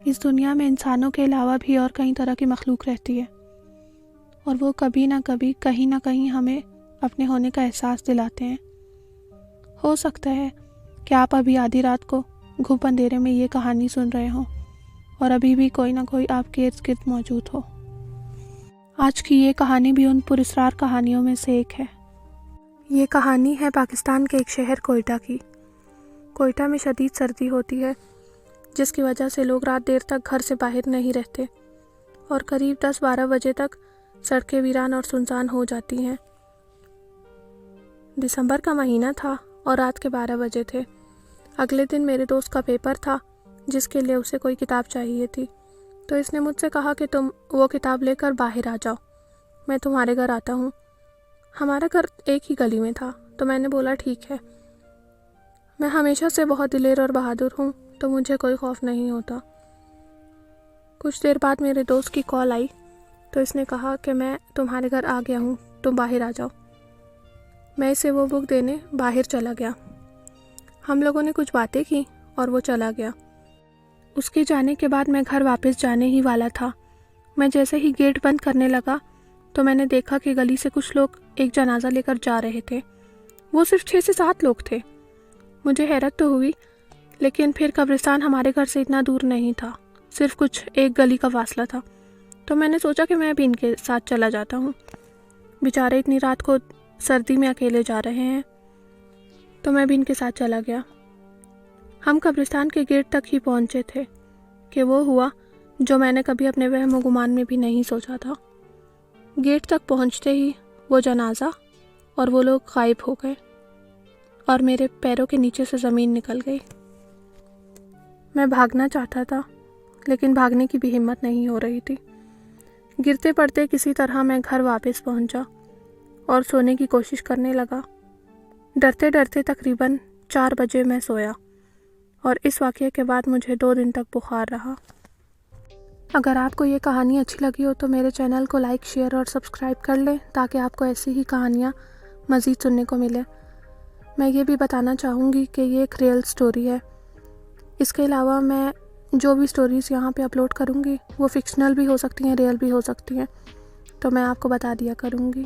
اس دنیا میں انسانوں کے علاوہ بھی اور کئی طرح کی مخلوق رہتی ہے، اور وہ کبھی نہ کبھی کہیں نہ کہیں ہمیں اپنے ہونے کا احساس دلاتے ہیں۔ ہو سکتا ہے کہ آپ ابھی آدھی رات کو گھپ اندھیرے میں یہ کہانی سن رہے ہوں اور ابھی بھی کوئی نہ کوئی آپ کے ارد گرد موجود ہو۔ آج کی یہ کہانی بھی ان پراسرار کہانیوں میں سے ایک ہے۔ یہ کہانی ہے پاکستان کے ایک شہر کوئٹہ کی۔ کوئٹہ میں شدید سردی ہوتی ہے، جس کی وجہ سے لوگ رات دیر تک گھر سے باہر نہیں رہتے اور قریب 10-12 بجے تک سڑکیں ویران اور سنسان ہو جاتی ہیں۔ دسمبر کا مہینہ تھا اور رات کے 12 بجے تھے۔ اگلے دن میرے دوست کا پیپر تھا جس کے لیے اسے کوئی کتاب چاہیے تھی، تو اس نے مجھ سے کہا کہ تم وہ کتاب لے کر باہر آ جاؤ، میں تمہارے گھر آتا ہوں۔ ہمارا گھر ایک ہی گلی میں تھا، تو میں نے بولا ٹھیک ہے۔ میں ہمیشہ سے بہت دلیر اور بہادر ہوں، تو مجھے کوئی خوف نہیں ہوتا۔ کچھ دیر بعد میرے دوست کی کال آئی، تو اس نے کہا کہ میں تمہارے گھر آ گیا ہوں، تم باہر آ جاؤ۔ میں اسے وہ بک دینے باہر چلا گیا۔ ہم لوگوں نے کچھ باتیں کی اور وہ چلا گیا۔ اس کے جانے کے بعد میں گھر واپس جانے ہی والا تھا۔ میں جیسے ہی گیٹ بند کرنے لگا تو میں نے دیکھا کہ گلی سے کچھ لوگ ایک جنازہ لے کر جا رہے تھے۔ وہ صرف 6 سے 7 لوگ تھے۔ مجھے حیرت تو ہوئی، لیکن پھر قبرستان ہمارے گھر سے اتنا دور نہیں تھا، صرف کچھ ایک گلی کا فاصلہ تھا، تو میں نے سوچا کہ میں بھی ان کے ساتھ چلا جاتا ہوں۔ بیچارے اتنی رات کو سردی میں اکیلے جا رہے ہیں، تو میں بھی ان کے ساتھ چلا گیا۔ ہم قبرستان کے گیٹ تک ہی پہنچے تھے کہ وہ ہوا جو میں نے کبھی اپنے وہم و گمان میں بھی نہیں سوچا تھا۔ گیٹ تک پہنچتے ہی وہ جنازہ اور وہ لوگ غائب ہو گئے اور میرے پیروں کے نیچے سے زمین نکل گئی۔ میں بھاگنا چاہتا تھا، لیکن بھاگنے کی بھی ہمت نہیں ہو رہی تھی۔ گرتے پڑتے کسی طرح میں گھر واپس پہنچا اور سونے کی کوشش کرنے لگا۔ ڈرتے ڈرتے تقریباً 4 بجے میں سویا، اور اس واقعے کے بعد مجھے 2 دن تک بخار رہا۔ اگر آپ کو یہ کہانی اچھی لگی ہو تو میرے چینل کو لائک، شیئر اور سبسکرائب کر لیں تاکہ آپ کو ایسی ہی کہانیاں مزید سننے کو ملے۔ میں یہ بھی بتانا چاہوں گی کہ یہ ایک ریئل سٹوری ہے۔ اس کے علاوہ میں جو بھی سٹوریز یہاں پہ اپلوڈ کروں گی وہ فکشنل بھی ہو سکتی ہیں، ریئل بھی ہو سکتی ہیں، تو میں آپ کو بتا دیا کروں گی۔